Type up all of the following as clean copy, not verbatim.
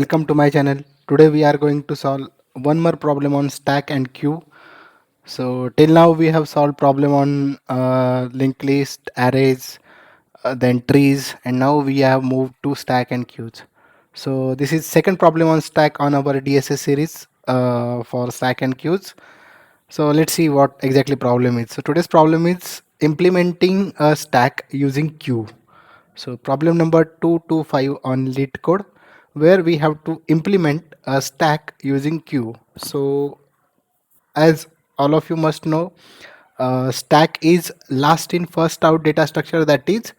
Welcome to my channel. Today we are going to solve one more problem on stack and queue. So till now we have solved problem on linked list, arrays, then trees, and now we have moved to stack and queues. So this is second problem on stack on our DSS series for stack and queues. So let's see what exactly problem is. So today's problem is implementing a stack using queue. So problem number 225 on Leetcode, where we have to implement a stack using queue. So as all of you must know, stack is last in first out data structure, that is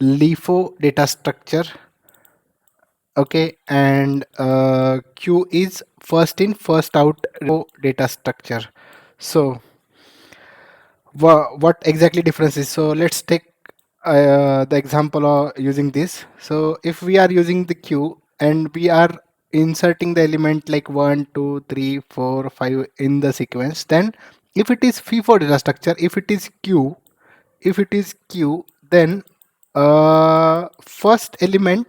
LIFO data structure. Okay, and queue is first in first out data structure. So what exactly difference is? So let's take the example of using this. So if we are using the queue and we are inserting the element like 1 2 3 4 5 in the sequence, then if it is FIFO data structure, if it is queue, then first element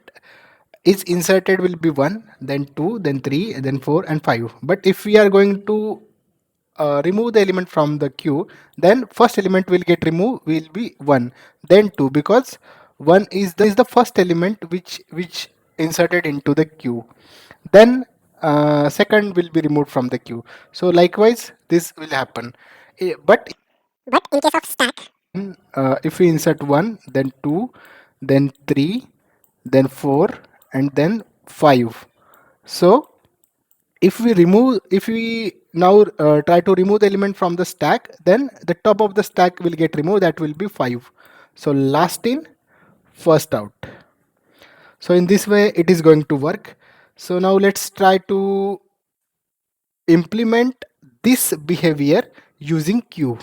is inserted will be 1, then 2, then 3, then 4 and 5. But if we are going to remove the element from the queue, then first element will get removed will be 1, then 2, because 1 is the first element which inserted into the queue. Then second will be removed from the queue. So likewise this will happen. But in case of stack, if we insert 1, then 2, then 3, then 4 and then 5. So if we now try to remove the element from the stack, then the top of the stack will get removed, that will be 5. So last in first out. So in this way it is going to work. So now let's try to implement this behavior using queue.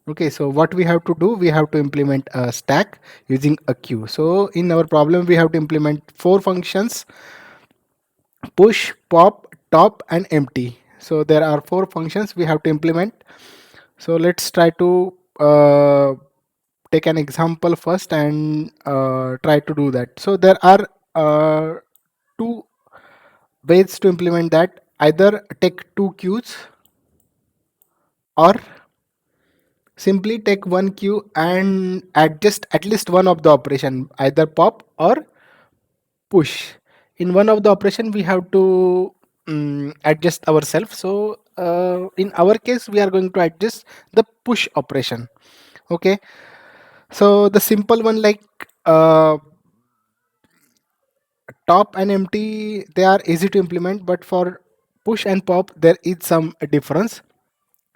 Okay, so what we have to do, we have to implement a stack using a queue. So in our problem we have to implement 4 functions: push, pop, top and empty. So there are 4 functions we have to implement. So let's try to take an example first and try to do that. So there are 2 ways to implement that: either take 2 queues, or simply take one queue and adjust at least one of the operation, either pop or push. In one of the operation we have to adjust ourselves. So in our case we are going to adjust the push operation. Okay, so the simple one, like top and empty, they are easy to implement, but for push and pop there is some difference.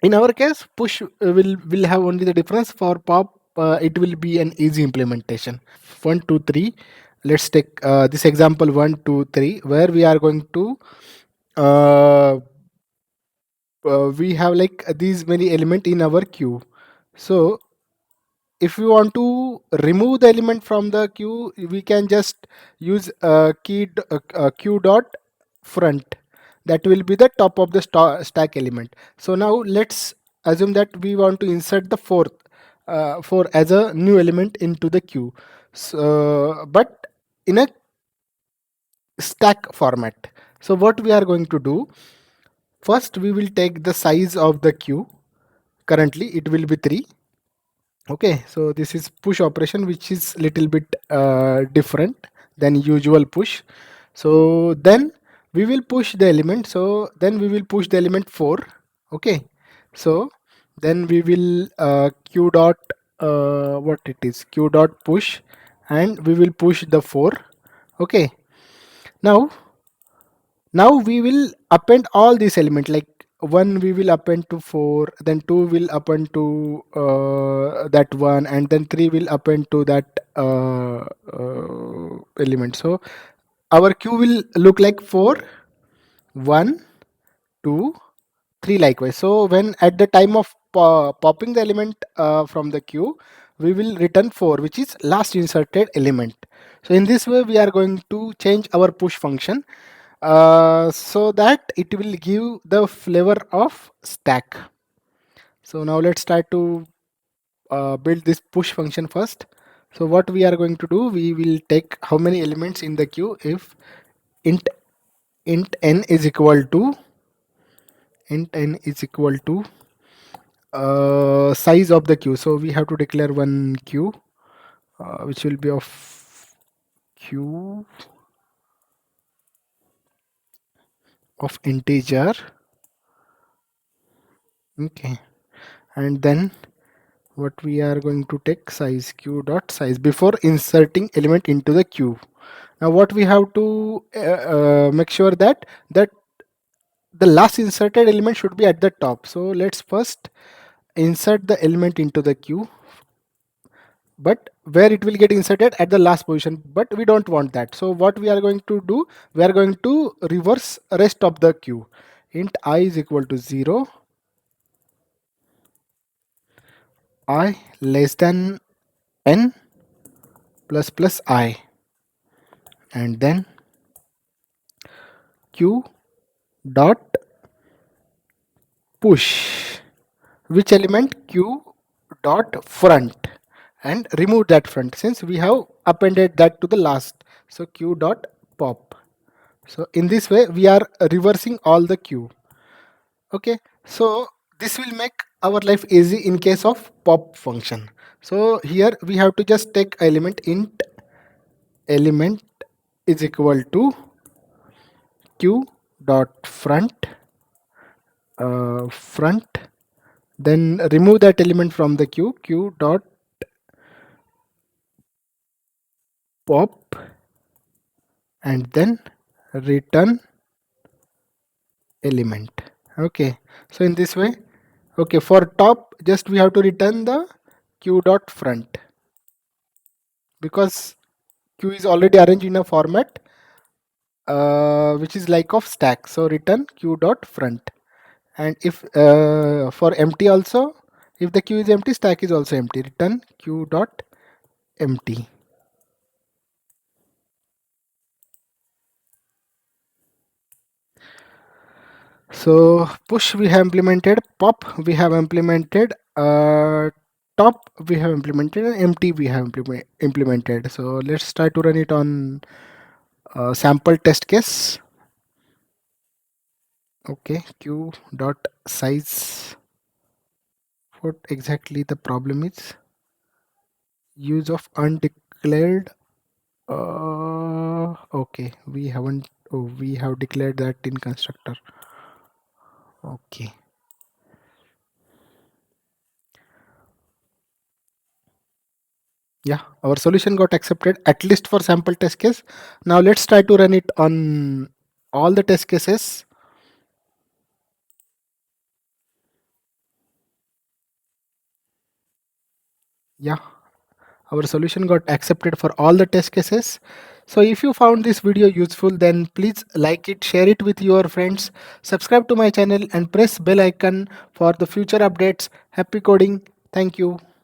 In our case push will have only the difference. For pop it will be an easy implementation. 1 2 3, let's take this example 1 2 3, where we are going to uh, we have like these many element in our queue. So if we want to remove the element from the queue, we can just use queue dot front. That will be the top of the stack element. So now let's assume that we want to insert the fourth for as a new element into the queue. So but in a stack format. So what we are going to do, first we will take the size of the queue. Currently it will be 3. Okay, so this is push operation, which is little bit different than usual push. So then we will push the element. So then we will push the element 4. Okay, so then we will q dot what it is, q dot push, and we will push the 4. Okay, now we will append all these elements, like 1 we will append to 4, then 2 will append to that 1, and then 3 will append to that element. So our queue will look like 4 1 2 3 likewise. So when at the time of popping the element from the queue, we will return 4, which is last inserted element. So in this way we are going to change our push function so that it will give the flavor of stack. So now let's try to build this push function first. So what we are going to do, we will take how many elements in the queue. If int int n is equal to size of the queue. So we have to declare one queue which will be of queue of integer. Okay, and then what we are going to take size queue dot size before inserting element into the queue. Now what we have to make sure that the last inserted element should be at the top. So let's first insert the element into the queue, but where it will get inserted at the last position, but we don't want that. So what we are going to do, we are going to reverse rest of the queue. Int I is equal to 0, I less than n plus plus I, and then q dot push which element, q dot front, and remove that front since we have appended that to the last. So q dot pop. So in this way we are reversing all the queue. Okay, so this will make our life easy in case of pop function. So here we have to just take element int element is equal to q dot front, then remove that element from the queue, q dot pop, and then return element. Okay, so in this way, okay, for top just we have to return the q dot front because queue is already arranged in a format which is like of stack. So return q dot front, and if for empty also, if the queue is empty, stack is also empty, return q dot empty. So push we have implemented, pop we have implemented, top we have implemented, and empty we have implemented. So let's try to run it on sample test case. Okay, q dot size. What exactly the problem is? Use of undeclared. Okay, we haven't. Oh, we have declared that in constructor. Okay. Yeah, our solution got accepted at least for sample test case. Now let's try to run it on all the test cases. Yeah, our solution got accepted for all the test cases. So if you found this video useful, then please like it, share it with your friends, subscribe to my channel and press bell icon for the future updates. Happy coding. Thank you.